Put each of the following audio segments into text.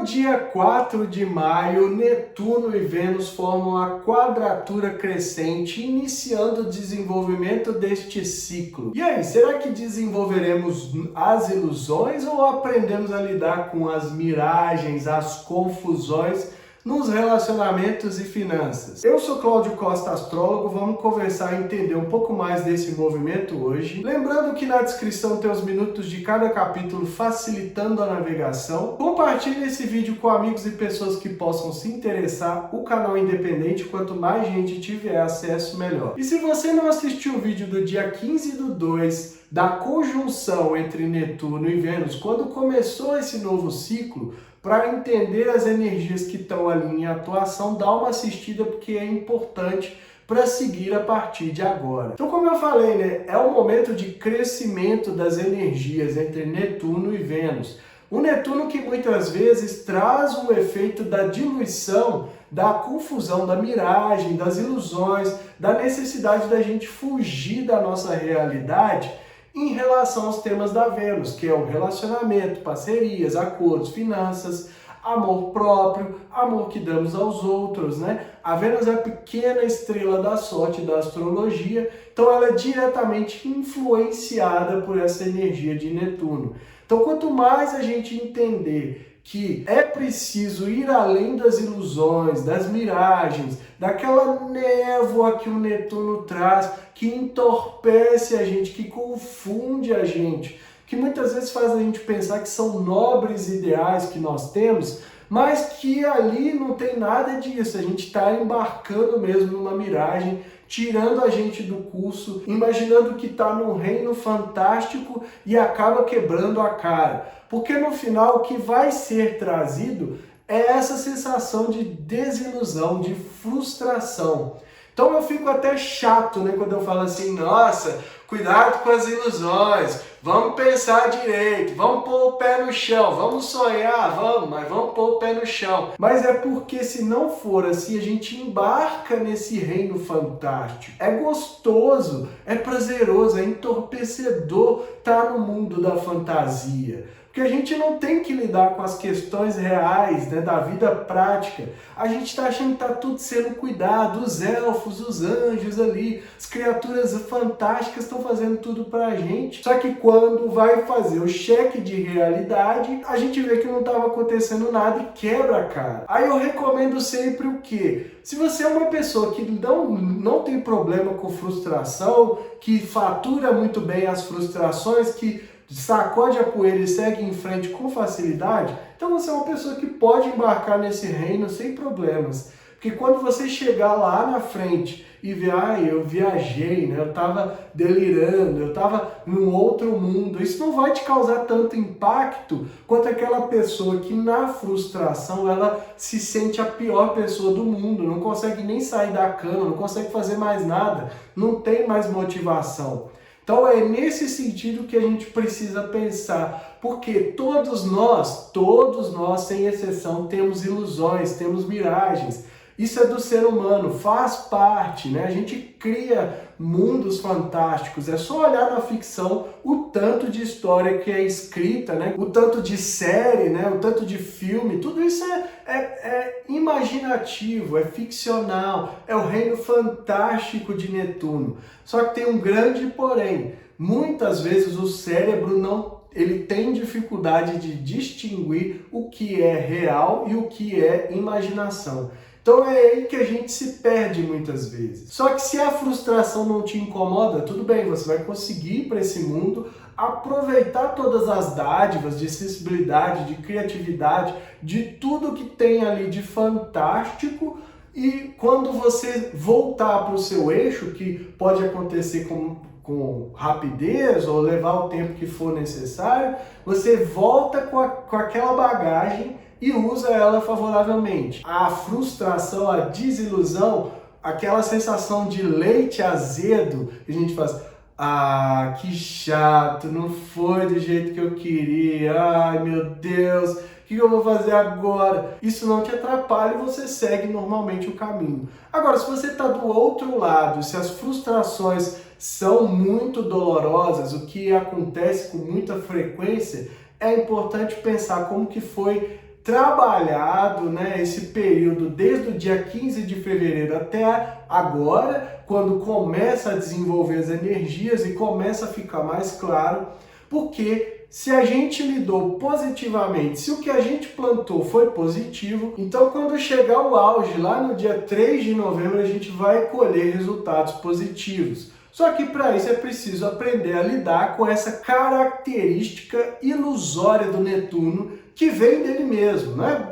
No dia 4 de maio, Netuno e Vênus formam a quadratura crescente, iniciando o desenvolvimento deste ciclo. E aí, será que desenvolveremos as ilusões ou aprendemos a lidar com as miragens, as confusões nos relacionamentos e finanças? Eu sou Cláudio Costa, astrólogo, vamos conversar e entender um pouco mais desse movimento hoje. Lembrando que na descrição tem os minutos de cada capítulo facilitando a navegação. Compartilhe esse vídeo com amigos e pessoas que possam se interessar. O canal é independente, quanto mais gente tiver acesso, melhor. E se você não assistiu o vídeo do dia 15/2, da conjunção entre Netuno e Vênus, quando começou esse novo ciclo, para entender as energias que estão ali em atuação, dá uma assistida porque é importante para seguir a partir de agora. Então, como eu falei, né, é um momento de crescimento das energias entre Netuno e Vênus. O Netuno que muitas vezes traz um efeito da diluição, da confusão, da miragem, das ilusões, da necessidade da gente fugir da nossa realidade em relação aos temas da Vênus, que é o relacionamento, parcerias, acordos, finanças, amor próprio, amor que damos aos outros, né? A Vênus é a pequena estrela da sorte da astrologia, então ela é diretamente influenciada por essa energia de Netuno. Então, quanto mais a gente entender que é preciso ir além das ilusões, das miragens, daquela névoa que o Netuno traz, que entorpece a gente, que confunde a gente, que muitas vezes faz a gente pensar que são nobres ideais que nós temos, mas que ali não tem nada disso. A gente está embarcando mesmo numa miragem, tirando a gente do curso, imaginando que está num reino fantástico e acaba quebrando a cara. Porque no final o que vai ser trazido é essa sensação de desilusão, de frustração. Então eu fico até chato, né, quando eu falo assim, nossa, cuidado com as ilusões, vamos pensar direito, vamos pôr o pé no chão, vamos sonhar, mas vamos pôr o pé no chão. Mas é porque se não for assim, a gente embarca nesse reino fantástico. É gostoso, é prazeroso, é entorpecedor estar no mundo da fantasia. Porque a gente não tem que lidar com as questões reais, né, da vida prática. A gente está achando que está tudo sendo cuidado, os elfos, os anjos ali, as criaturas fantásticas estão fazendo tudo para a gente. Só que quando vai fazer o cheque de realidade, a gente vê que não estava acontecendo nada e quebra a cara. Aí eu recomendo sempre o quê? Se você é uma pessoa que não tem problema com frustração, que fatura muito bem as frustrações, que sacode a poeira e segue em frente com facilidade, então você é uma pessoa que pode embarcar nesse reino sem problemas. Porque quando você chegar lá na frente e ver, eu viajei, né? Eu estava delirando, eu estava num outro mundo, isso não vai te causar tanto impacto quanto aquela pessoa que na frustração ela se sente a pior pessoa do mundo, não consegue nem sair da cama, não consegue fazer mais nada, não tem mais motivação. Então é nesse sentido que a gente precisa pensar, porque todos nós, sem exceção, temos ilusões, temos miragens. Isso é do ser humano, faz parte, né? A gente cria mundos fantásticos. É só olhar na ficção o tanto de história que é escrita, né? O tanto de série, né? O tanto de filme. Tudo isso é imaginativo, é ficcional, é o reino fantástico de Netuno. Só que tem um grande porém. Muitas vezes o cérebro ele tem dificuldade de distinguir o que é real e o que é imaginação. Então é aí que a gente se perde muitas vezes. Só que se a frustração não te incomoda, tudo bem, você vai conseguir ir para esse mundo, aproveitar todas as dádivas de sensibilidade, de criatividade, de tudo que tem ali de fantástico, e quando você voltar para o seu eixo, que pode acontecer com rapidez ou levar o tempo que for necessário, você volta com aquela bagagem e usa ela favoravelmente. A frustração, a desilusão, aquela sensação de leite azedo, que a gente faz, que chato, não foi do jeito que eu queria, ai meu Deus, o que eu vou fazer agora? Isso não te atrapalha e você segue normalmente o caminho. Agora, se você está do outro lado, se as frustrações são muito dolorosas, o que acontece com muita frequência, é importante pensar como que foi trabalhado, né, esse período desde o dia 15 de fevereiro até agora, quando começa a desenvolver as energias e começa a ficar mais claro, porque se a gente lidou positivamente, se o que a gente plantou foi positivo, então quando chegar o auge, lá no dia 3 de novembro, a gente vai colher resultados positivos. Só que para isso é preciso aprender a lidar com essa característica ilusória do Netuno que vem dele mesmo, né?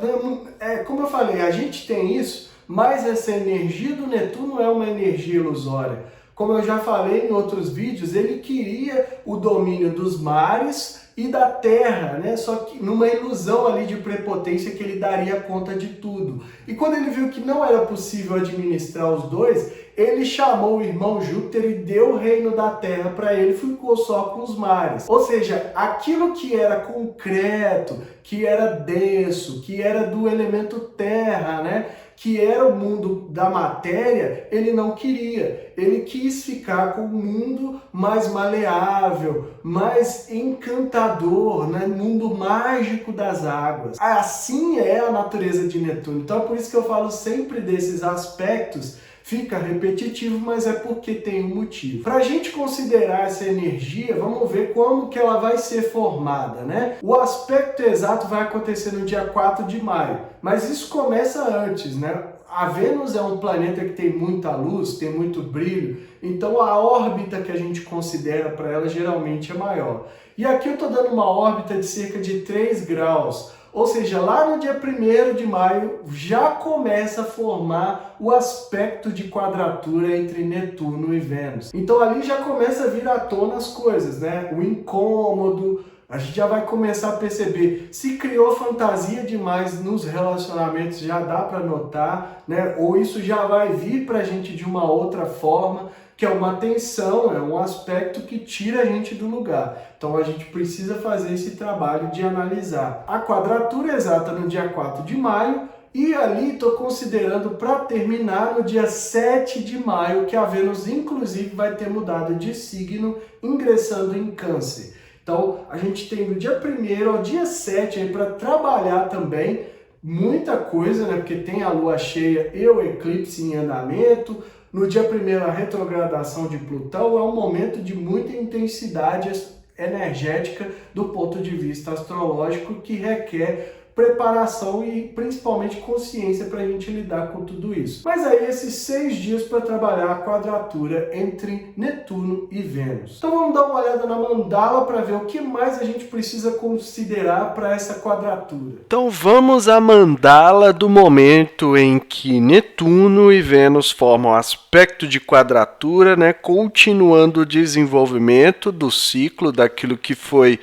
Como eu falei, a gente tem isso, mas essa energia do Netuno é uma energia ilusória. Como eu já falei em outros vídeos, ele queria o domínio dos mares e da terra, né? Só que numa ilusão ali de prepotência que ele daria conta de tudo. E quando ele viu que não era possível administrar os dois, ele chamou o irmão Júpiter e deu o reino da terra para ele, ficou só com os mares. Ou seja, aquilo que era concreto, que era denso, que era do elemento terra, né? Que era o mundo da matéria, ele não queria. Ele quis ficar com o mundo mais maleável, mais encantador, né? Mundo mágico das águas. Assim é a natureza de Netuno. Então é por isso que eu falo sempre desses aspectos. Fica repetitivo, mas é porque tem um motivo. Para a gente considerar essa energia, vamos ver como que ela vai ser formada, né? O aspecto exato vai acontecer no dia 4 de maio, mas isso começa antes, né? A Vênus é um planeta que tem muita luz, tem muito brilho, então a órbita que a gente considera para ela geralmente é maior. E aqui eu estou dando uma órbita de cerca de 3 graus. Ou seja, lá no dia 1º de maio já começa a formar o aspecto de quadratura entre Netuno e Vênus. Então ali já começa a vir à tona as coisas, né? O incômodo, a gente já vai começar a perceber. Se criou fantasia demais nos relacionamentos, já dá para notar, né? Ou isso já vai vir para a gente de uma outra forma, que é uma tensão, é um aspecto que tira a gente do lugar. Então a gente precisa fazer esse trabalho de analisar a quadratura exata no dia 4 de maio e ali estou considerando para terminar no dia 7 de maio, que a Vênus inclusive vai ter mudado de signo, ingressando em Câncer. Então a gente tem do dia 1º ao dia 7 aí para trabalhar também muita coisa, né? Porque tem a lua cheia e o eclipse em andamento. No dia 1º, a retrogradação de Plutão é um momento de muita intensidade energética do ponto de vista astrológico que requer preparação e principalmente consciência para a gente lidar com tudo isso. Mas aí esses 6 dias para trabalhar a quadratura entre Netuno e Vênus. Então vamos dar uma olhada na mandala para ver o que mais a gente precisa considerar para essa quadratura. Então vamos à mandala do momento em que Netuno e Vênus formam aspecto de quadratura, né, continuando o desenvolvimento do ciclo daquilo que foi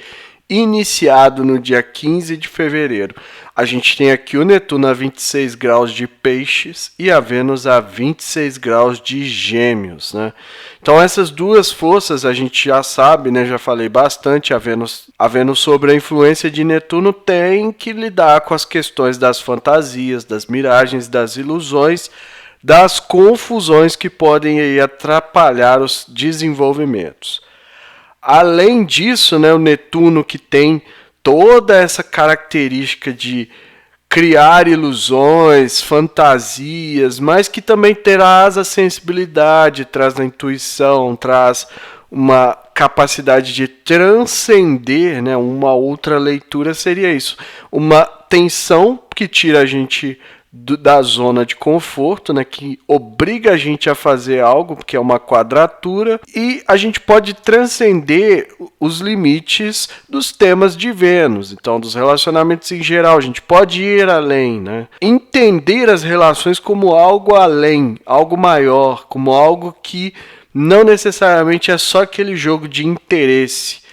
iniciado no dia 15 de fevereiro. A gente tem aqui o Netuno a 26 graus de Peixes e a Vênus a 26 graus de Gêmeos, né? Então essas duas forças a gente já sabe, né? Já falei bastante, a Vênus sob a influência de Netuno tem que lidar com as questões das fantasias, das miragens, das ilusões, das confusões que podem aí atrapalhar os desenvolvimentos. Além disso, né, o Netuno que tem toda essa característica de criar ilusões, fantasias, mas que também traz a sensibilidade, traz a intuição, traz uma capacidade de transcender, né, uma outra leitura seria isso, uma tensão que tira a gente da zona de conforto, né, que obriga a gente a fazer algo, porque é uma quadratura, e a gente pode transcender os limites dos temas de Vênus, então dos relacionamentos em geral, a gente pode ir além, né? Entender as relações como algo além, algo maior, como algo que não necessariamente é só aquele jogo de interesse,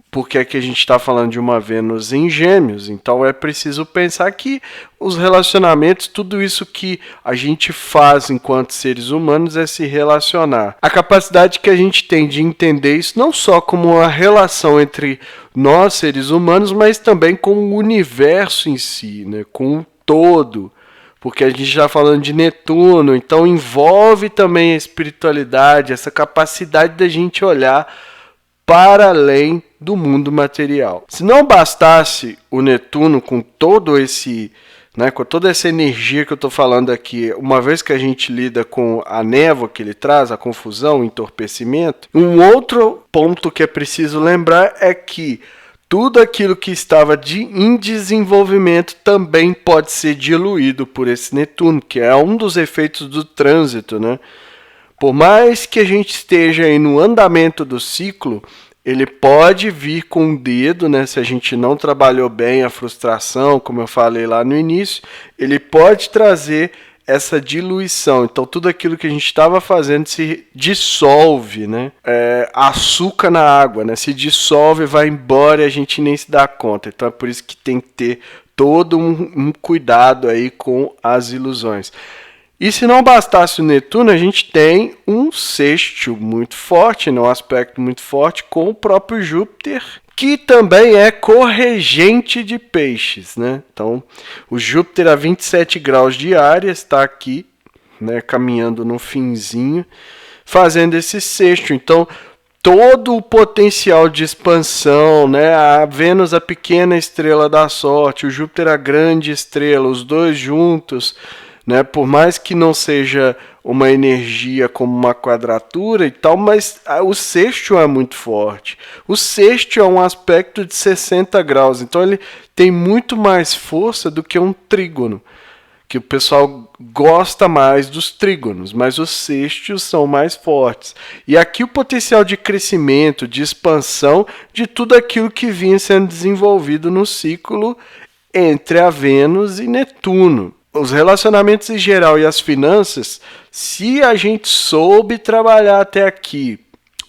porque aqui a gente está falando de uma Vênus em Gêmeos, então é preciso pensar que os relacionamentos, tudo isso que a gente faz enquanto seres humanos é se relacionar. A capacidade que a gente tem de entender isso não só como uma relação entre nós, seres humanos, mas também com o universo em si, né? Com o todo. Porque a gente está falando de Netuno, então envolve também a espiritualidade, essa capacidade da gente olhar para além do mundo material. Se não bastasse o Netuno com todo esse, com toda essa energia que eu estou falando aqui, uma vez que a gente lida com a névoa que ele traz, a confusão, o entorpecimento, um outro ponto que é preciso lembrar é que tudo aquilo que estava em desenvolvimento também pode ser diluído por esse Netuno, que é um dos efeitos do trânsito, né? Por mais que a gente esteja aí no andamento do ciclo, ele pode vir com o dedo, né? Se a gente não trabalhou bem a frustração, como eu falei lá no início, ele pode trazer essa diluição. Então, tudo aquilo que a gente estava fazendo se dissolve, né? Açúcar na água, né? Se dissolve, vai embora e a gente nem se dá conta. Então, é por isso que tem que ter todo um cuidado aí com as ilusões. E se não bastasse o Netuno, a gente tem um sextil muito forte, né? Um aspecto muito forte com o próprio Júpiter, que também é corregente de peixes, né? Então, o Júpiter a 27 graus de Áries está aqui, né, caminhando no finzinho, fazendo esse sexto. Então, todo o potencial de expansão, né? A Vênus, a pequena estrela da sorte, o Júpiter, a grande estrela, os dois juntos, né? Por mais que não seja uma energia como uma quadratura e tal, mas o sexto é muito forte. O sexto é um aspecto de 60 graus, então ele tem muito mais força do que um trígono, que o pessoal gosta mais dos trígonos, mas os sextos são mais fortes. E aqui o potencial de crescimento, de expansão, de tudo aquilo que vinha sendo desenvolvido no ciclo entre a Vênus e Netuno. Os relacionamentos em geral e as finanças, se a gente soube trabalhar até aqui,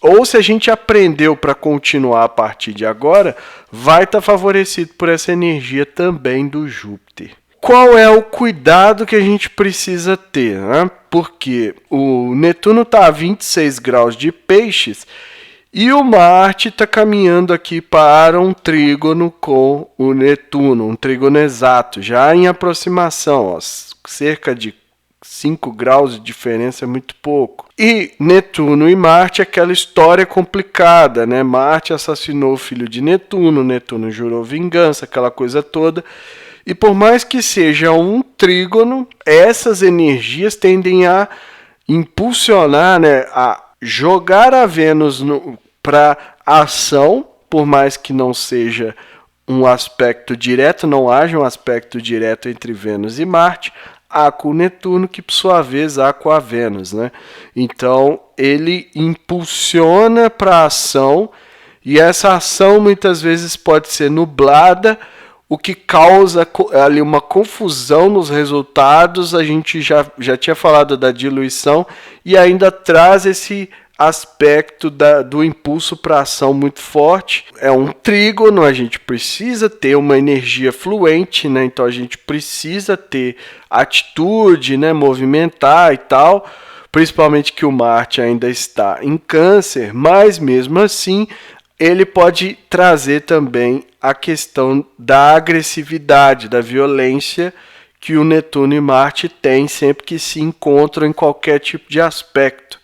ou se a gente aprendeu para continuar a partir de agora, vai estar favorecido por essa energia também do Júpiter. Qual é o cuidado que a gente precisa ter, né? Porque o Netuno está a 26 graus de peixes e o Marte está caminhando aqui para um trígono com o Netuno, um trígono exato, já em aproximação, ó, cerca de 5 graus de diferença é muito pouco. E Netuno e Marte, aquela história complicada, né? Marte assassinou o filho de Netuno, Netuno jurou vingança, aquela coisa toda. E por mais que seja um trígono, essas energias tendem a impulsionar, né, a jogar a Vênus para ação, por mais que não seja um aspecto direto, não haja um aspecto direto entre Vênus e Marte, há com o Netuno, que por sua vez há com a Vênus, né? Então ele impulsiona para a ação, e essa ação muitas vezes pode ser nublada, o que causa ali uma confusão nos resultados. A gente já tinha falado da diluição e ainda traz esse aspecto do impulso para ação muito forte. É um trígono, a gente precisa ter uma energia fluente, né? Então a gente precisa ter atitude, né? Movimentar e tal, principalmente que o Marte ainda está em Câncer, mas mesmo assim ele pode trazer também a questão da agressividade, da violência que o Netuno e Marte têm sempre que se encontram em qualquer tipo de aspecto.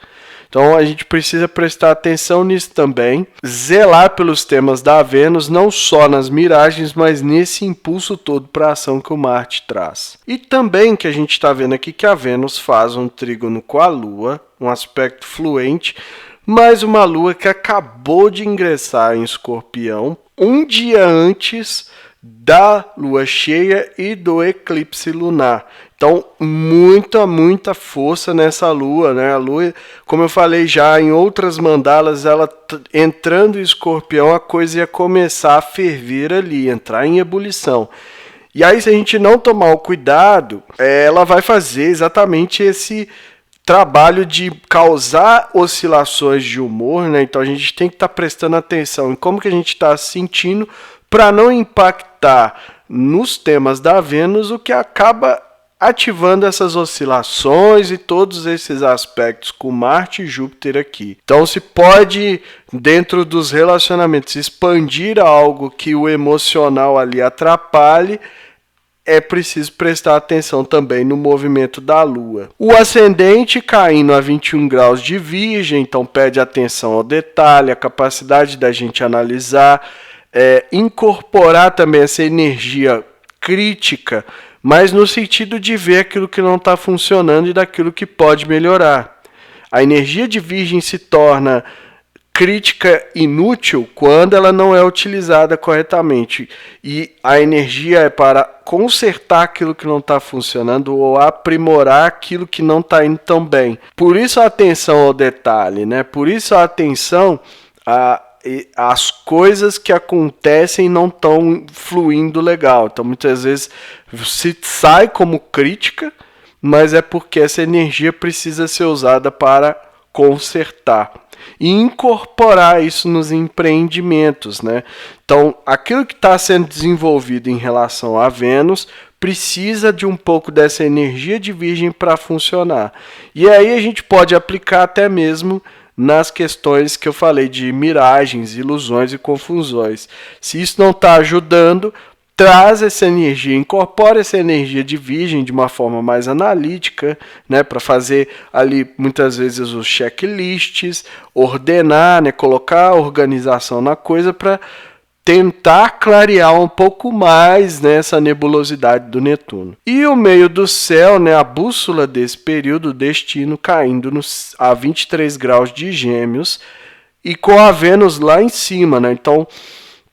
Então a gente precisa prestar atenção nisso também, zelar pelos temas da Vênus, não só nas miragens, mas nesse impulso todo para a ação que o Marte traz. E também que a gente está vendo aqui que a Vênus faz um trígono com a Lua, um aspecto fluente, mas uma Lua que acabou de ingressar em Escorpião um dia antes da Lua cheia e do eclipse lunar. Então, muita força nessa Lua, né? A Lua, como eu falei já em outras mandalas, ela entrando em Escorpião, a coisa ia começar a ferver ali, entrar em ebulição. E aí, se a gente não tomar o cuidado, ela vai fazer exatamente esse trabalho de causar oscilações de humor, né? Então a gente tem que estar prestando atenção em como que a gente está se sentindo para não impactar nos temas da Vênus, o que acaba ativando essas oscilações e todos esses aspectos com Marte e Júpiter aqui. Então se pode, dentro dos relacionamentos, expandir algo que o emocional ali atrapalhe, é preciso prestar atenção também no movimento da Lua. O ascendente caindo a 21 graus de Virgem, então pede atenção ao detalhe, a capacidade da gente analisar, incorporar também essa energia crítica, mas no sentido de ver aquilo que não está funcionando e daquilo que pode melhorar. A energia de Virgem se torna crítica inútil quando ela não é utilizada corretamente, e a energia é para consertar aquilo que não está funcionando ou aprimorar aquilo que não está indo tão bem. Por isso a atenção ao detalhe, né? Por isso a atenção às coisas que acontecem e não estão fluindo legal. Então muitas vezes se sai como crítica, mas é porque essa energia precisa ser usada para consertar e incorporar isso nos empreendimentos, né? Então, aquilo que está sendo desenvolvido em relação a Vênus precisa de um pouco dessa energia de Virgem para funcionar. E aí a gente pode aplicar até mesmo nas questões que eu falei de miragens, ilusões e confusões. Se isso não está ajudando, traz essa energia, incorpora essa energia de Virgem de uma forma mais analítica, né, para fazer ali muitas vezes os checklists, ordenar, né, colocar a organização na coisa para tentar clarear um pouco mais, né, essa nebulosidade do Netuno. E o meio do céu, né, a bússola desse período, o destino caindo a 23 graus de Gêmeos e com a Vênus lá em cima, né? Então,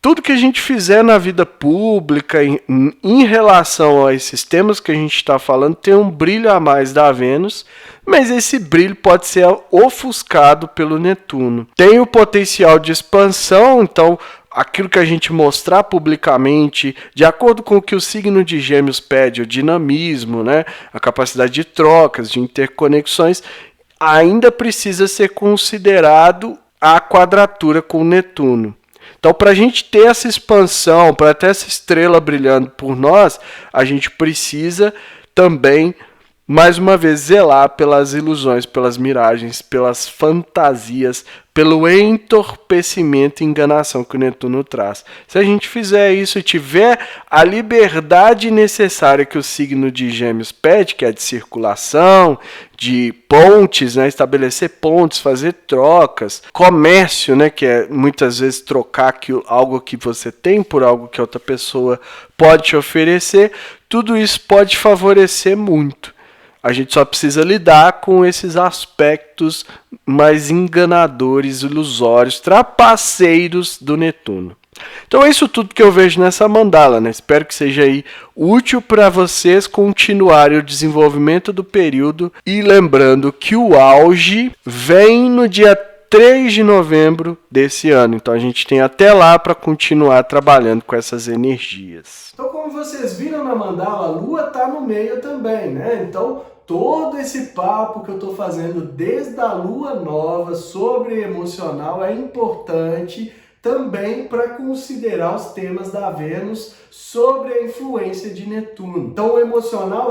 tudo que a gente fizer na vida pública em relação a esses temas que a gente está falando tem um brilho a mais da Vênus, mas esse brilho pode ser ofuscado pelo Netuno. Tem o potencial de expansão, então aquilo que a gente mostrar publicamente, de acordo com o que o signo de Gêmeos pede, o dinamismo, né, a capacidade de trocas, de interconexões, ainda precisa ser considerado a quadratura com o Netuno. Então, para a gente ter essa expansão, para ter essa estrela brilhando por nós, a gente precisa também, mais uma vez, zelar pelas ilusões, pelas miragens, pelas fantasias, pelo entorpecimento e enganação que o Netuno traz. Se a gente fizer isso e tiver a liberdade necessária que o signo de Gêmeos pede, que é de circulação, de pontes, né, estabelecer pontes, fazer trocas, comércio, né, que é muitas vezes trocar algo que você tem por algo que outra pessoa pode te oferecer, tudo isso pode favorecer muito. A gente só precisa lidar com esses aspectos mais enganadores, ilusórios, trapaceiros do Netuno. Então é isso tudo que eu vejo nessa mandala, né? Espero que seja aí útil para vocês continuarem o desenvolvimento do período e lembrando que o auge vem no dia 3 de novembro desse ano. Então a gente tem até lá para continuar trabalhando com essas energias. Então, como vocês viram na mandala, a Lua está no meio também, né? Então, todo esse papo que eu estou fazendo desde a Lua Nova sobre emocional é importante também para considerar os temas da Vênus sobre a influência de Netuno. Então, o emocional,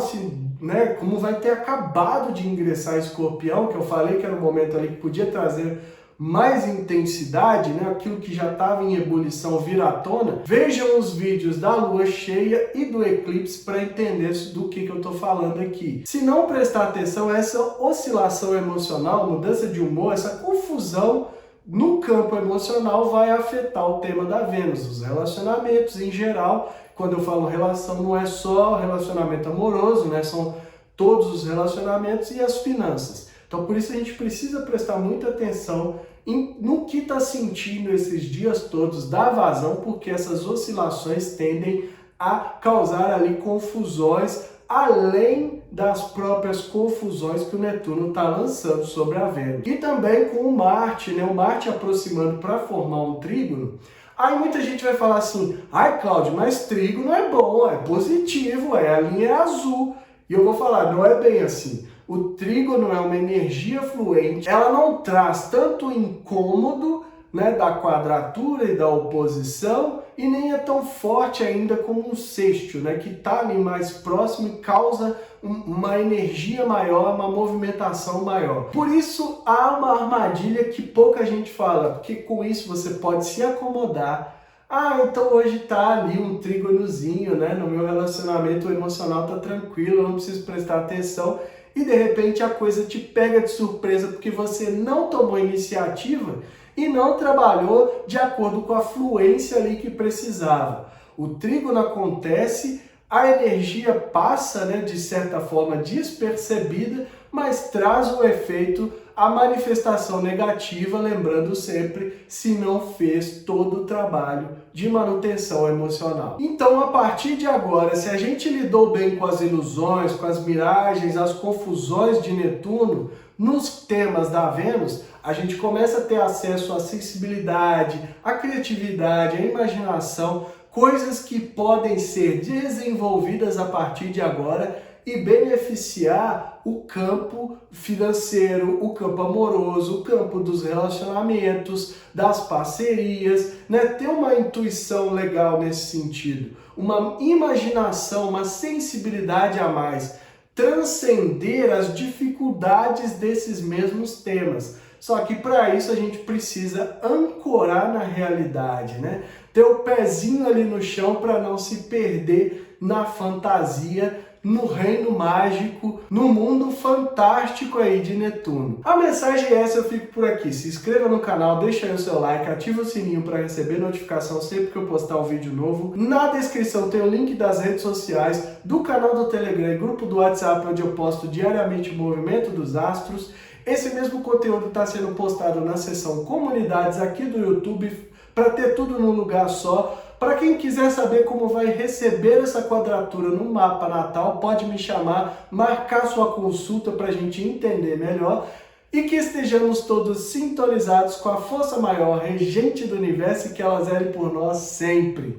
né, como vai ter acabado de ingressar Escorpião, que eu falei que era um momento ali que podia trazer mais intensidade, né, aquilo que já estava em ebulição vir à tona, vejam os vídeos da lua cheia e do eclipse para entender do que eu estou falando aqui. Se não prestar atenção, essa oscilação emocional, mudança de humor, essa confusão no campo emocional vai afetar o tema da Vênus, os relacionamentos em geral. Quando eu falo relação, não é só relacionamento amoroso, né, são todos os relacionamentos e as finanças. Então, por isso a gente precisa prestar muita atenção no que está sentindo esses dias todos da vazão, porque essas oscilações tendem a causar ali confusões, além das próprias confusões que o Netuno está lançando sobre a Vênus. E também com o Marte, né? O Marte aproximando para formar um trígono. Aí muita gente vai falar assim, ai Cláudio, mas trígono é bom, é positivo, a linha é azul. E eu vou falar, não é bem assim. O trígono é uma energia fluente, ela não traz tanto incômodo, né, da quadratura e da oposição, e nem é tão forte ainda como um sextil, né, que está ali mais próximo e causa uma energia maior, uma movimentação maior. Por isso há uma armadilha que pouca gente fala, porque com isso você pode se acomodar, Ah, então hoje tá ali um trígonozinho, né? No meu relacionamento emocional tá tranquilo, eu não preciso prestar atenção. E de repente a coisa te pega de surpresa porque você não tomou iniciativa e não trabalhou de acordo com a fluência ali que precisava. O trígono acontece, a energia passa, né, de certa forma despercebida, mas traz o efeito, a manifestação negativa, lembrando sempre, se não fez todo o trabalho de manutenção emocional. Então, a partir de agora, se a gente lidou bem com as ilusões, com as miragens, as confusões de Netuno, nos temas da Vênus, a gente começa a ter acesso à sensibilidade, à criatividade, à imaginação, coisas que podem ser desenvolvidas a partir de agora e beneficiar o campo financeiro, o campo amoroso, o campo dos relacionamentos, das parcerias, né? Ter uma intuição legal nesse sentido, uma imaginação, uma sensibilidade a mais, transcender as dificuldades desses mesmos temas. Só que para isso a gente precisa ancorar na realidade, né? Ter o pezinho ali no chão para não se perder na fantasia, no reino mágico, no mundo fantástico aí de Netuno. A mensagem é essa, eu fico por aqui. Se inscreva no canal, deixa aí o seu like, ativa o sininho para receber notificação sempre que eu postar um vídeo novo. Na descrição tem o link das redes sociais, do canal do Telegram e grupo do WhatsApp, onde eu posto diariamente o movimento dos astros. Esse mesmo conteúdo está sendo postado na seção comunidades aqui do YouTube, para ter tudo num lugar só. Para quem quiser saber como vai receber essa quadratura no mapa natal, pode me chamar, marcar sua consulta para a gente entender melhor e que estejamos todos sintonizados com a força maior, regente do universo, e que ela zele por nós sempre.